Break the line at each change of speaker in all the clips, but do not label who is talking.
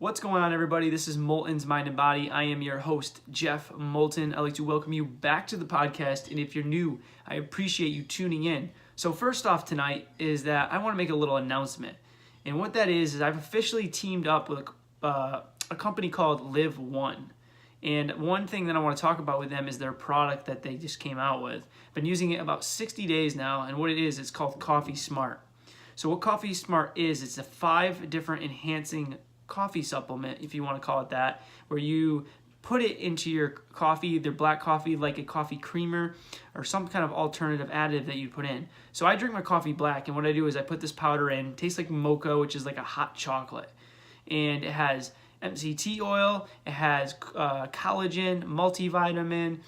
What's going on, everybody? This is Moulton's Mind and Body. I am your host, Jeff Moulton. I'd like to welcome you back to the podcast, and if you're new, I appreciate you tuning in. So first off tonight is that I want to make a little announcement, and what that is I've officially teamed up with a company called Live One. And one thing that I want to talk about with them is their product that they just came out with. I've been using it about 60 days now, and what it is, it's called Coffee Smart. So what Coffee Smart is, it's a 5 different enhancing coffee supplement, if you want to call it that, where you put it into your coffee, either black coffee like a coffee creamer or some kind of alternative additive that you put in. So I drink my coffee black, and what I do is I put this powder in. It tastes like mocha, which is like a hot chocolate, and it has MCT oil, it has collagen, multivitamin,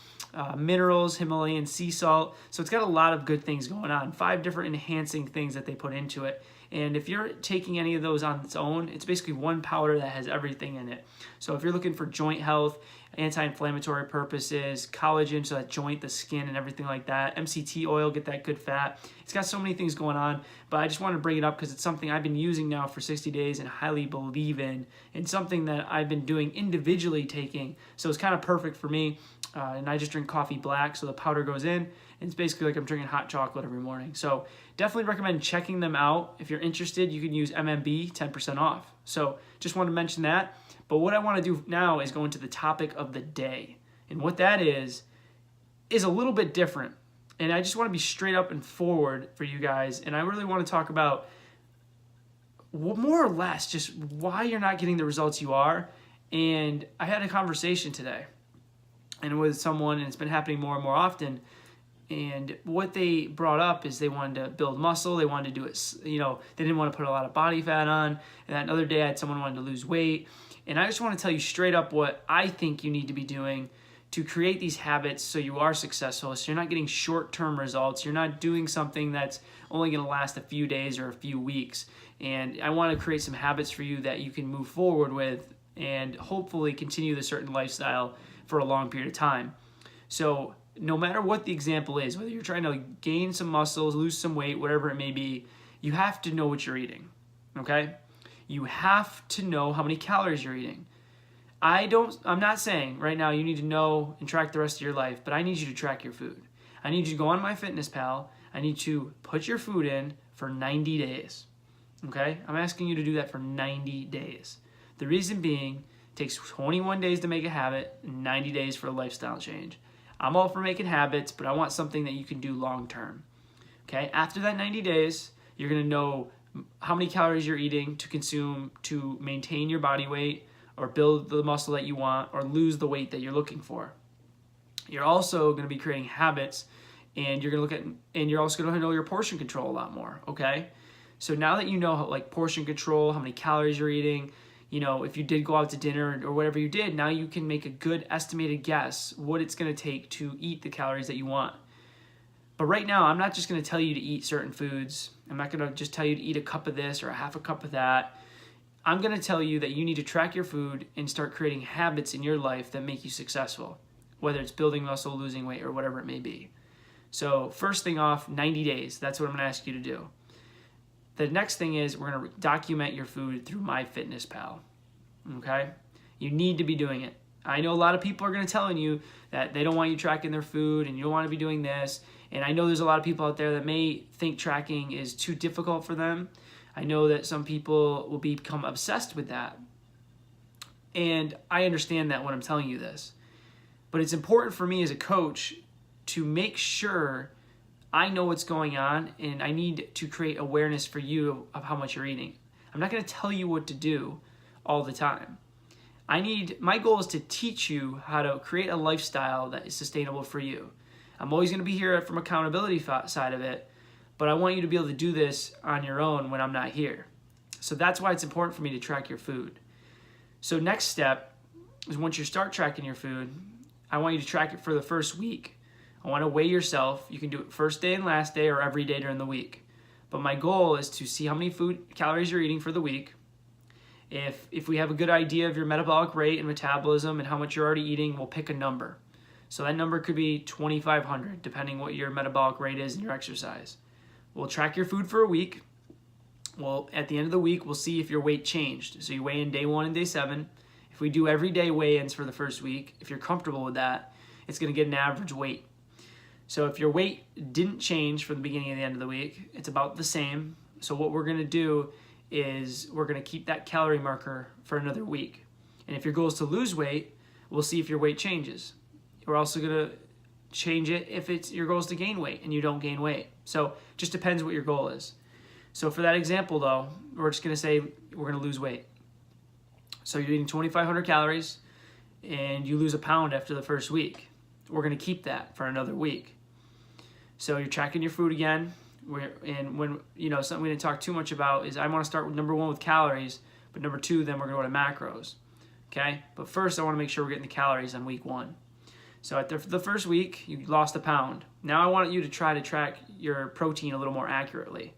minerals, Himalayan sea salt. So it's got a lot of good things going on. 5 different enhancing things that they put into it. And if you're taking any of those on its own, it's basically one powder that has everything in it. So if you're looking for joint health, anti-inflammatory purposes, collagen, so that joint, the skin, and everything like that, MCT oil, get that good fat. It's got so many things going on, but I just wanted to bring it up because it's something I've been using now for 60 days and highly believe in, and something that I've been doing individually taking. So it's kind of perfect for me. And I just drink coffee black, so the powder goes in, and it's basically like I'm drinking hot chocolate every morning. So definitely recommend checking them out. If you're interested, you can use MMB, 10% off. So just wanted to mention that. But what I want to do now is go into the topic of the day. And what that is a little bit different. And I just want to be straight up and forward for you guys. And I really want to talk about more or less just why you're not getting the results you are. And I had a conversation today and with someone, and it's been happening more and more often. And what they brought up is they wanted to build muscle. They wanted to do it, they didn't want to put a lot of body fat on. And that other day I had someone wanted to lose weight. And I just want to tell you straight up what I think you need to be doing to create these habits so you are successful. So you're not getting short-term results. You're not doing something that's only going to last a few days or a few weeks. And I want to create some habits for you that you can move forward with and hopefully continue the certain lifestyle for a long period of time. So no matter what the example is, whether you're trying to gain some muscles, lose some weight, whatever it may be, you have to know what you're eating, okay? You have to know how many calories you're eating. I'm not saying right now you need to know and track the rest of your life, but I need you to track your food. I need you to go on MyFitnessPal. I need to put your food in for 90 days, okay? I'm asking you to do that for 90 days. The reason being, it takes 21 days to make a habit and 90 days for a lifestyle change. I'm all for making habits, but I want something that you can do long term. Okay? After that 90 days, you're going to know how many calories you're eating to consume to maintain your body weight or build the muscle that you want or lose the weight that you're looking for. You're also going to be creating habits, and you're also going to know your portion control a lot more, okay? So now that you know portion control, how many calories you're eating, if you did go out to dinner or whatever you did, now you can make a good estimated guess what it's going to take to eat the calories that you want. But right now, I'm not just going to tell you to eat certain foods. I'm not going to just tell you to eat a cup of this or a half a cup of that. I'm going to tell you that you need to track your food and start creating habits in your life that make you successful, whether it's building muscle, losing weight, or whatever it may be. So first thing off, 90 days. That's what I'm going to ask you to do. The next thing is we're going to document your food through MyFitnessPal, okay? You need to be doing it. I know a lot of people are going to tell you that they don't want you tracking their food and you don't want to be doing this. And I know there's a lot of people out there that may think tracking is too difficult for them. I know that some people will become obsessed with that. And I understand that when I'm telling you this. But it's important for me as a coach to make sure I know what's going on, and I need to create awareness for you of how much you're eating. I'm not going to tell you what to do all the time. My goal is to teach you how to create a lifestyle that is sustainable for you. I'm always going to be here from accountability side of it, but I want you to be able to do this on your own when I'm not here. So that's why it's important for me to track your food. So next step is once you start tracking your food, I want you to track it for the first week. I want to weigh yourself. You can do it first day and last day or every day during the week. But my goal is to see how many calories you're eating for the week. If we have a good idea of your metabolic rate and metabolism and how much you're already eating, we'll pick a number. So that number could be 2,500, depending what your metabolic rate is and your exercise. We'll track your food for a week. Well, at the end of the week, we'll see if your weight changed. So you weigh in day 1 and day 7. If we do everyday weigh-ins for the first week, if you're comfortable with that, it's going to get an average weight. So if your weight didn't change from the beginning to the end of the week, it's about the same. So what we're going to do is we're going to keep that calorie marker for another week. And if your goal is to lose weight, we'll see if your weight changes. We're also going to change it if it's your goal is to gain weight and you don't gain weight. So it just depends what your goal is. So for that example, though, we're just going to say we're going to lose weight. So you're eating 2,500 calories and you lose a pound after the first week. We're going to keep that for another week. So you're tracking your food again. And when, something we didn't talk too much about is I want to start with number 1 with calories, but number 2, then we're going to go to macros. Okay? But first, I want to make sure we're getting the calories on week 1. So at the first week, you lost a pound. Now I want you to try to track your protein a little more accurately.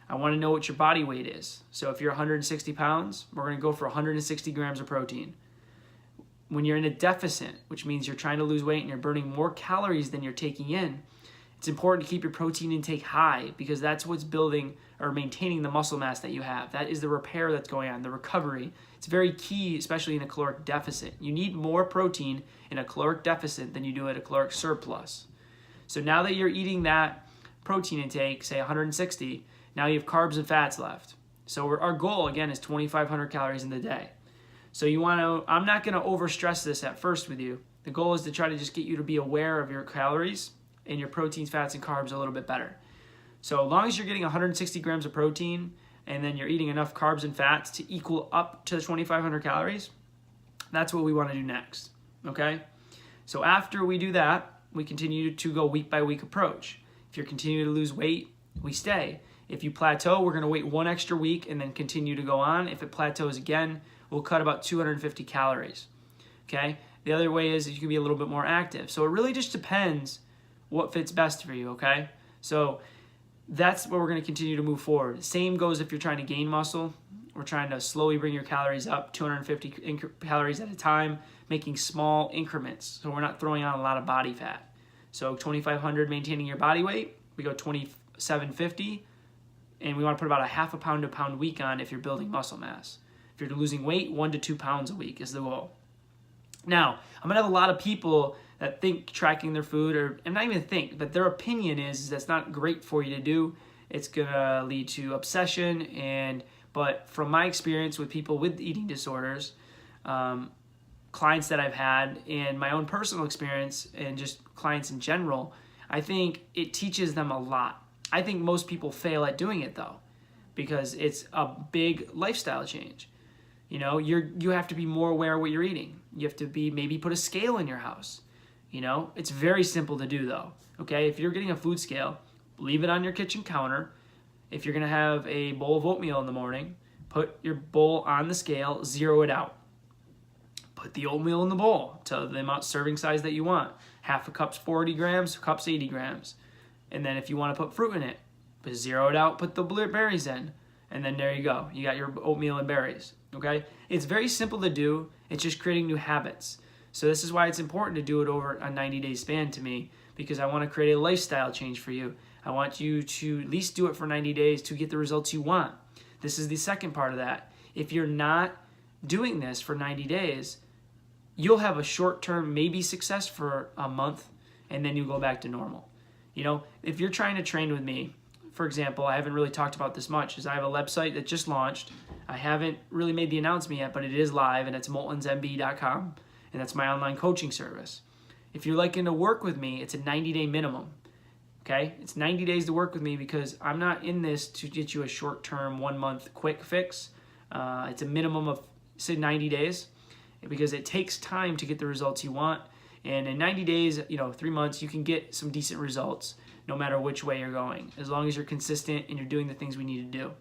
I want to know what your body weight is. So if you're 160 pounds, we're going to go for 160 grams of protein. When you're in a deficit, which means you're trying to lose weight and you're burning more calories than you're taking in, it's important to keep your protein intake high because that's what's building or maintaining the muscle mass that you have. That is the repair that's going on, the recovery. It's very key, especially in a caloric deficit. You need more protein in a caloric deficit than you do at a caloric surplus. So now that you're eating that protein intake, say 160, now you have carbs and fats left. So our goal, again, is 2,500 calories in the day. So I'm not going to overstress this at first with you. The goal is to try to just get you to be aware of your calories and your proteins, fats, and carbs a little bit better. So as long as you're getting 160 grams of protein and then you're eating enough carbs and fats to equal up to the 2,500 calories, that's what we want to do next, okay? So after we do that, we continue to go week by week approach. If you're continuing to lose weight, we stay. If you plateau, we're going to wait 1 extra week and then continue to go on. If it plateaus again, we'll cut about 250 calories, okay? The other way is you can be a little bit more active. So it really just depends what fits best for you, okay? So that's where we're going to continue to move forward. Same goes if you're trying to gain muscle. We're trying to slowly bring your calories up, 250 calories at a time, making small increments. So we're not throwing on a lot of body fat. So 2,500 maintaining your body weight, we go 2,750, and we want to put about a half a pound to pound a week on if you're building muscle mass. If you're losing weight, 1 to 2 pounds a week is the goal. Now, I'm going to have a lot of people that think tracking their food, and not even think, but their opinion is that's not great for you to do. It's going to lead to obsession, but from my experience with people with eating disorders, clients that I've had, and my own personal experience, and just clients in general, I think it teaches them a lot. I think most people fail at doing it, though, because it's a big lifestyle change. You have to be more aware of what you're eating. You have to maybe put a scale in your house. It's very simple to do, though. Okay, if you're getting a food scale, leave it on your kitchen counter. If you're going to have a bowl of oatmeal in the morning, put your bowl on the scale, zero it out. Put the oatmeal in the bowl to the amount serving size that you want. Half a cup's 40 grams, a cup's 80 grams. And then if you want to put fruit in it, zero it out, put the berries in. And then there you go. You got your oatmeal and berries. Okay? It's very simple to do. It's just creating new habits. So this is why it's important to do it over a 90-day span to me, because I want to create a lifestyle change for you. I want you to at least do it for 90 days to get the results you want. This is the second part of that. If you're not doing this for 90 days, you'll have a short-term maybe success for a month, and then you go back to normal. If you're trying to train with me, for example, I haven't really talked about this much, is I have a website that just launched. I haven't really made the announcement yet, but it is live, and it's moltonsmb.com, and that's my online coaching service. If you're looking to work with me, it's a 90-day minimum, okay? It's 90 days to work with me because I'm not in this to get you a short-term, 1-month quick fix. It's a minimum of, say, 90 days because it takes time to get the results you want. And in 90 days, 3 months, you can get some decent results no matter which way you're going, as long as you're consistent and you're doing the things we need to do.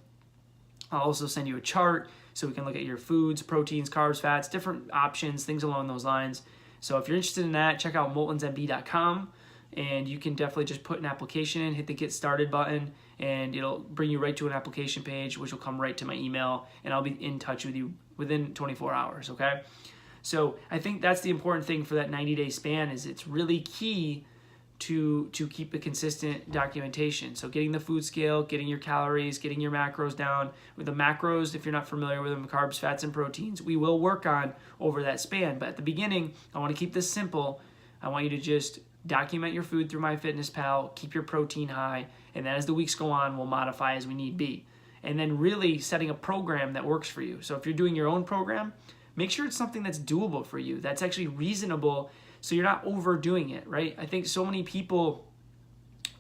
I'll also send you a chart so we can look at your foods, proteins, carbs, fats, different options, things along those lines. So if you're interested in that, check out moltonsmb.com, and you can definitely just put an application in, hit the Get Started button, and it'll bring you right to an application page, which will come right to my email, and I'll be in touch with you within 24 hours, okay? So I think that's the important thing for that 90-day span is it's really key to keep a consistent documentation. So getting the food scale, getting your calories, getting your macros down. With the macros, if you're not familiar with them, carbs, fats, and proteins, we will work on over that span. But at the beginning, I want to keep this simple. I want you to just document your food through MyFitnessPal, keep your protein high, and then as the weeks go on, we'll modify as we need be. And then really setting a program that works for you. So if you're doing your own program, make sure it's something that's doable for you, that's actually reasonable, so you're not overdoing it, right? I think so many people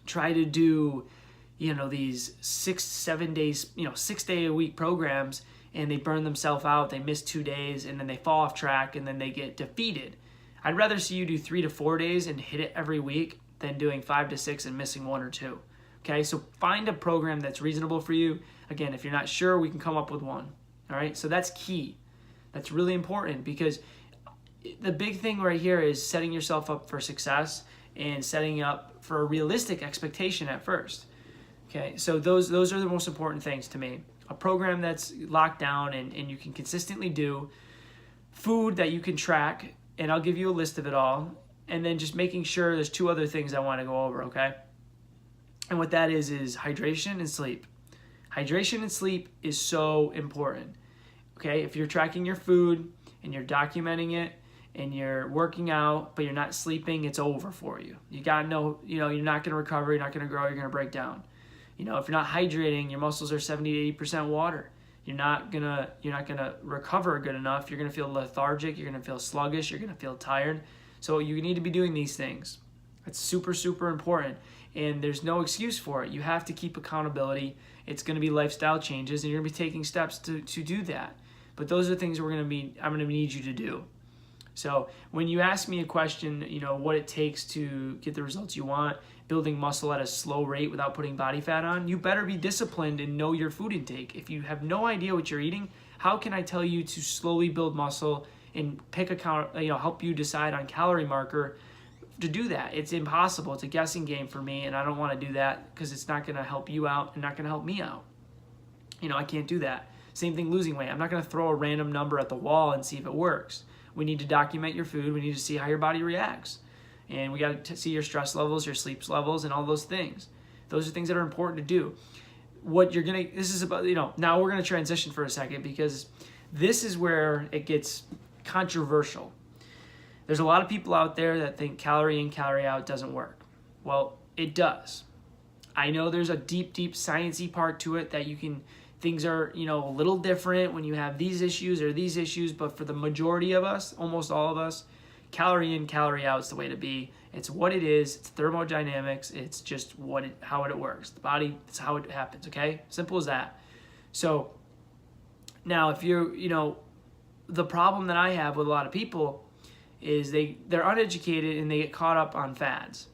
try to do, these 6-7 days, 6-day-a-week programs, and they burn themselves out, they miss 2 days, and then they fall off track, and then they get defeated. I'd rather see you do 3 to 4 days and hit it every week than doing 5 to 6 and missing 1 or 2. Okay, so find a program that's reasonable for you. Again, if you're not sure, we can come up with one. All right, so that's key. That's really important, because the big thing right here is setting yourself up for success and setting up for a realistic expectation at first. Okay, so those are the most important things to me. A program that's locked down and you can consistently do, food that you can track, and I'll give you a list of it all, and then just making sure there's 2 other things I want to go over, okay? And what that is hydration and sleep. Hydration and sleep is so important, okay? If you're tracking your food and you're documenting it and you're working out, but you're not sleeping, it's over for you. You got to know, you're not going to recover, you're not going to grow, you're going to break down. If you're not hydrating, your muscles are 70 to 80% water. You're not gonna recover good enough. You're gonna feel lethargic. You're gonna feel sluggish. You're gonna feel tired. So you need to be doing these things. It's super, super important, and there's no excuse for it. You have to keep accountability. It's gonna be lifestyle changes, and you're gonna be taking steps to do that. But those are things I'm gonna need you to do. So when you ask me a question, what it takes to get the results you want, building muscle at a slow rate without putting body fat on, you better be disciplined and know your food intake. If you have no idea what you're eating, how can I tell you to slowly build muscle and help you decide on calorie marker to do that? It's impossible. It's a guessing game for me, and I don't want to do that because it's not going to help you out and not going to help me out. I can't do that. Same thing losing weight. I'm not going to throw a random number at the wall and see if it works. We need to document your food. We need to see how your body reacts. And we got to see your stress levels, your sleep levels, and all those things. Those are things that are important to do. This is about, now we're going to transition for a second, because this is where it gets controversial. There's a lot of people out there that think calorie in, calorie out doesn't work. Well, it does. I know there's a deep, deep sciencey part to it that things are, a little different when you have these issues or these issues, but for the majority of us, almost all of us, calorie in, calorie out is the way to be. It's what it is. It's thermodynamics. It's just how it works. The body, it's how it happens, okay? Simple as that. So now if the problem that I have with a lot of people is they're uneducated and they get caught up on fads.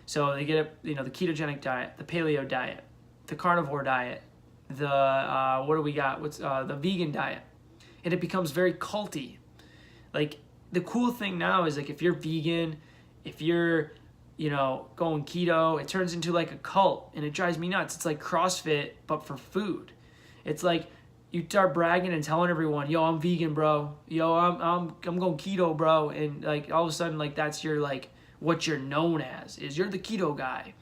So they get the ketogenic diet, the paleo diet, the carnivore diet, the what do we got? What's the vegan diet? And it becomes very culty. Like, the cool thing now is, like, if you're vegan, if you're going keto, it turns into like a cult, and it drives me nuts. It's like CrossFit but for food. It's like you start bragging and telling everyone, yo, I'm vegan, bro. Yo, I'm going keto, bro. And like all of a sudden, like, that's your, like, what you're known as is you're the keto guy,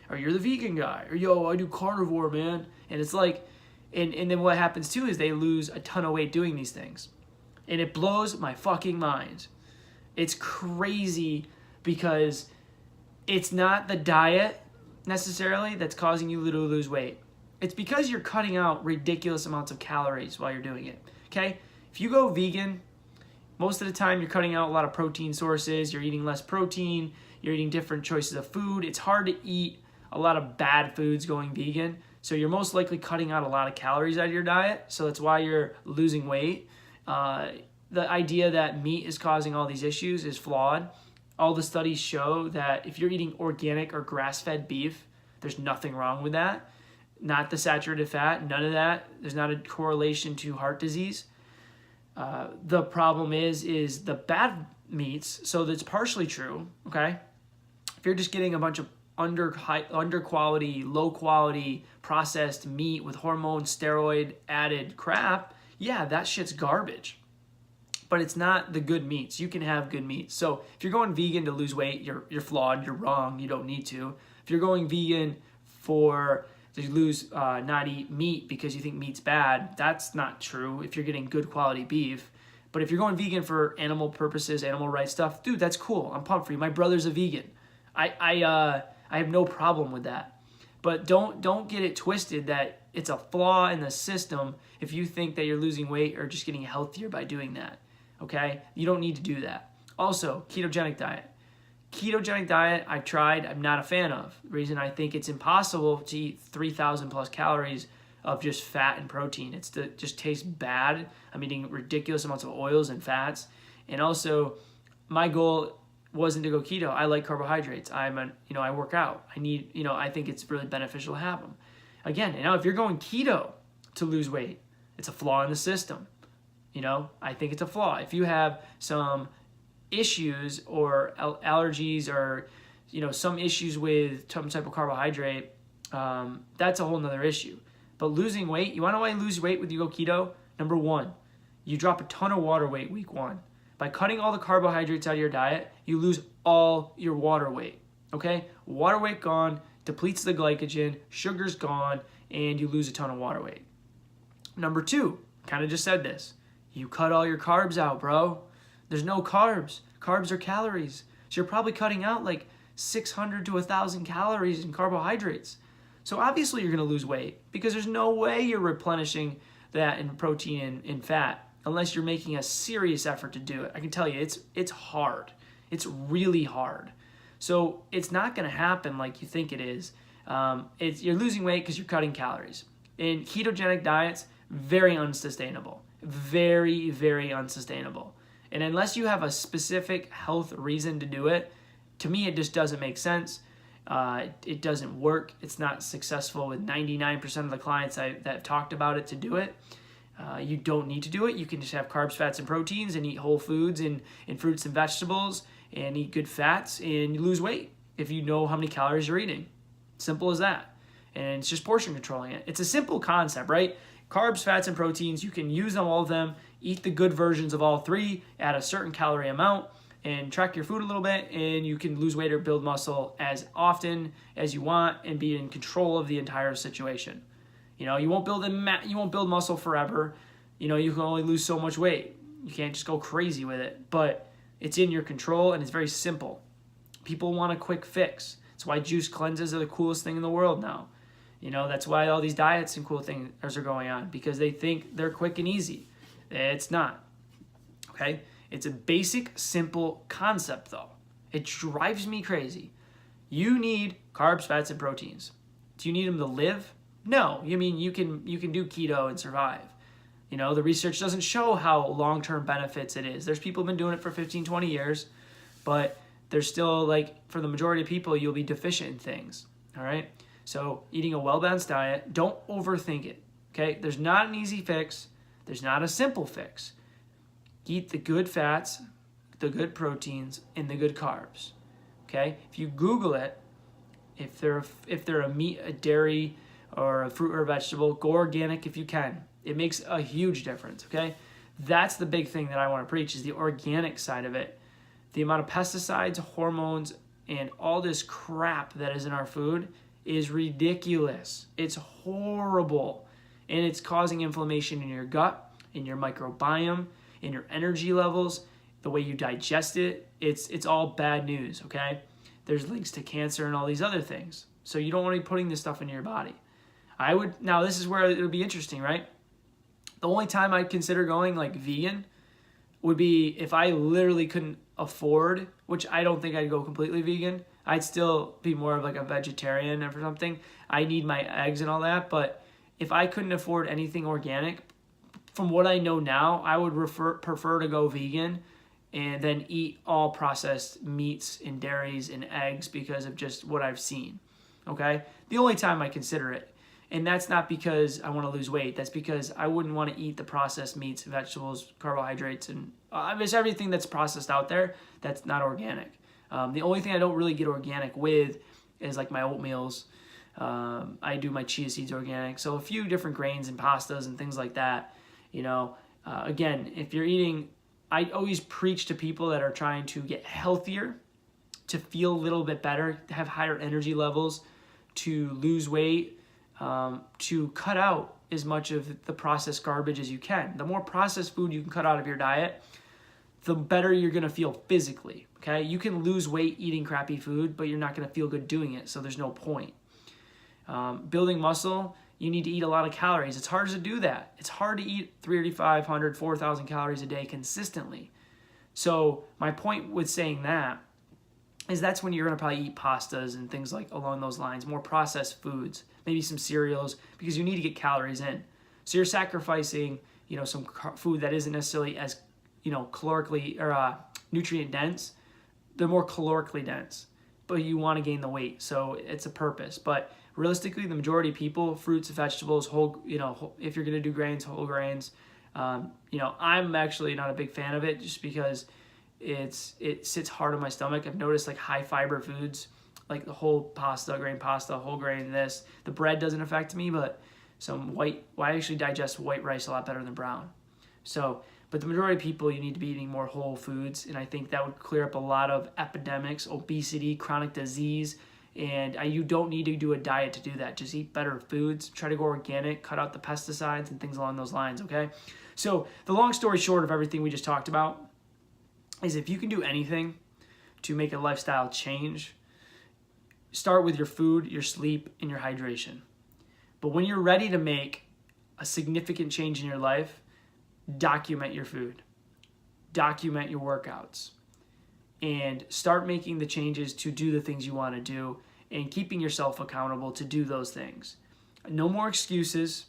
or you're the vegan guy, or yo, I do carnivore, man. And it's like, and then what happens too is they lose a ton of weight doing these things. And it blows my fucking mind. It's crazy, because it's not the diet necessarily that's causing you to lose weight. It's because you're cutting out ridiculous amounts of calories while you're doing it, okay? If you go vegan, most of the time you're cutting out a lot of protein sources, you're eating less protein, you're eating different choices of food. It's hard to eat a lot of bad foods going vegan, so you're most likely cutting out a lot of calories out of your diet, so that's why you're losing weight. The idea that meat is causing all these issues is flawed. All the studies show that if you're eating organic or grass-fed beef, there's nothing wrong with that. Not the saturated fat, none of that. There's not a correlation to heart disease. The problem is the bad meats, so that's partially true, okay? If you're just getting a bunch of under quality, low quality processed meat with hormone, steroid added crap, yeah, that shit's garbage. but it's not the good meats. You can have good meats. So if you're going vegan to lose weight, you're flawed, you're wrong, you don't need to. If you're going vegan not eat meat because you think meat's bad, that's not true if you're getting good quality beef. But if you're going vegan for animal purposes, animal rights stuff, dude, that's cool. I'm pumped for you. My brother's a vegan. I have no problem with that. But don't get it twisted that it's a flaw in the system if you think that you're losing weight or just getting healthier by doing that. Okay? You don't need to do that. Also, ketogenic diet. Ketogenic diet, I've tried, I'm not a fan of. The reason I think it's impossible to eat 3,000 plus calories of just fat and protein. It just tastes bad. I'm eating ridiculous amounts of oils and fats. And also, my goal wasn't to go keto. I like carbohydrates. I work out. I think it's really beneficial to have them. Again, if you're going keto to lose weight, it's a flaw in the system. I think it's a flaw. If you have some issues or allergies or some issues with some type of carbohydrate, that's a whole nother issue. But losing weight, you want to know why you lose weight when you go keto? Number one, you drop a ton of water weight week one. By cutting all the carbohydrates out of your diet, you lose all your water weight. Okay? Water weight gone, depletes the glycogen, sugar's gone, and you lose a ton of water weight. Number two, kind of just said this, you cut all your carbs out, bro. There's no carbs. Carbs are calories. So you're probably cutting out like 600 to 1,000 calories in carbohydrates. So obviously you're going to lose weight because there's no way you're replenishing that in protein and fat unless you're making a serious effort to do it. I can tell you it's hard. It's really hard. So it's not going to happen like you think it is. You're losing weight because you're cutting calories. In ketogenic diets, very unsustainable. Very, very unsustainable. And unless you have a specific health reason to do it, to me it just doesn't make sense. It doesn't work. It's not successful with 99% of the clients that talked about it to do it. You don't need to do it. You can just have carbs, fats, and proteins and eat whole foods and fruits and vegetables and eat good fats and you lose weight if you know how many calories you're eating. Simple as that. And it's just portion controlling it. It's a simple concept, right? Carbs, fats, and proteins, you can use them, all of them, eat the good versions of all three at a certain calorie amount and track your food a little bit and you can lose weight or build muscle as often as you want and be in control of the entire situation. You won't build muscle forever. You can only lose so much weight. You can't just go crazy with it, but it's in your control and it's very simple. People want a quick fix. That's why juice cleanses are the coolest thing in the world now. That's why all these diets and cool things are going on because they think they're quick and easy. It's not. Okay? It's a basic, simple concept though. It drives me crazy. You need carbs, fats, and proteins. Do you need them to live? No. You can do keto and survive. The research doesn't show how long-term benefits it is. There's people who've been doing it for 15, 20 years, but there's still, for the majority of people, you'll be deficient in things. All right? So eating a well-balanced diet, don't overthink it. Okay? There's not an easy fix. There's not a simple fix. Eat the good fats, the good proteins, and the good carbs. Okay? If you Google it, if they're a meat, a dairy, or a fruit or a vegetable, go organic if you can. It makes a huge difference, okay? That's the big thing that I want to preach is the organic side of it. The amount of pesticides, hormones, and all this crap that is in our food is ridiculous. It's horrible. And it's causing inflammation in your gut, in your microbiome, in your energy levels, the way you digest it. It's all bad news, okay? There's links to cancer and all these other things. So you don't want to be putting this stuff into your body. Now this is where it'll be interesting, right? The only time I'd consider going vegan would be if I literally couldn't afford, which I don't think I'd go completely vegan. I'd still be more of a vegetarian or something. I need my eggs and all that, but if I couldn't afford anything organic, from what I know now, I would prefer to go vegan and then eat all processed meats and dairies and eggs because of just what I've seen, okay? The only time I consider it. And that's not because I want to lose weight. That's because I wouldn't want to eat the processed meats, vegetables, carbohydrates, and just everything that's processed out there that's not organic. The only thing I don't really get organic with is my oatmeals. I do my chia seeds organic. So a few different grains and pastas and things like that. Again, if you're eating I always preach to people that are trying to get healthier, to feel a little bit better, to have higher energy levels, to lose weight, to cut out as much of the processed garbage as you can. The more processed food you can cut out of your diet, the better you're going to feel physically, okay? You can lose weight eating crappy food, but you're not going to feel good doing it, so there's no point. Building muscle, you need to eat a lot of calories. It's hard to do that. It's hard to eat 3,500, 4,000 calories a day consistently. So my point with saying that is that's when you're going to probably eat pastas and things like along those lines, more processed foods, maybe some cereals, because you need to get calories in. So you're sacrificing, some food that isn't necessarily as, calorically or nutrient dense. They're more calorically dense, but you want to gain the weight. So it's a purpose. But realistically, the majority of people, fruits, vegetables, if you're going to do grains, whole grains, I'm actually not a big fan of it just because it sits hard on my stomach. I've noticed like high fiber foods, like the whole pasta, whole grain, the bread doesn't affect me, but I actually digest white rice a lot better than brown. So, but the majority of people, you need to be eating more whole foods, and I think that would clear up a lot of epidemics, obesity, chronic disease, and you don't need to do a diet to do that. Just eat better foods, try to go organic, cut out the pesticides and things along those lines, okay? So the long story short of everything we just talked about is if you can do anything to make a lifestyle change, start with your food, your sleep, and your hydration. But when you're ready to make a significant change in your life, document your food, document your workouts, and start making the changes to do the things you want to do and keeping yourself accountable to do those things. No more excuses.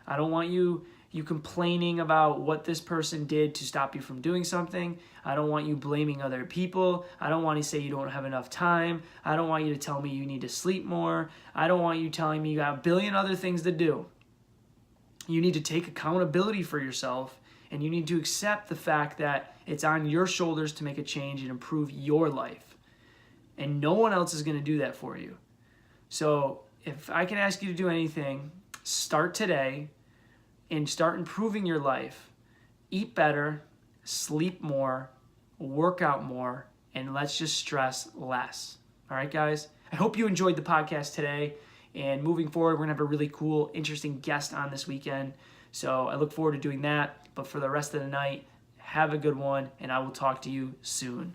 I don't want you complaining about what this person did to stop you from doing something. I don't want you blaming other people. I don't want you to say you don't have enough time. I don't want you to tell me you need to sleep more. I don't want you telling me you got a billion other things to do. You need to take accountability for yourself, and you need to accept the fact that it's on your shoulders to make a change and improve your life. And no one else is going to do that for you. So if I can ask you to do anything, start today and start improving your life. Eat better, sleep more, work out more, and let's just stress less. All right, guys? I hope you enjoyed the podcast today. And moving forward, we're going to have a really cool, interesting guest on this weekend. So I look forward to doing that. But for the rest of the night, have a good one, and I will talk to you soon.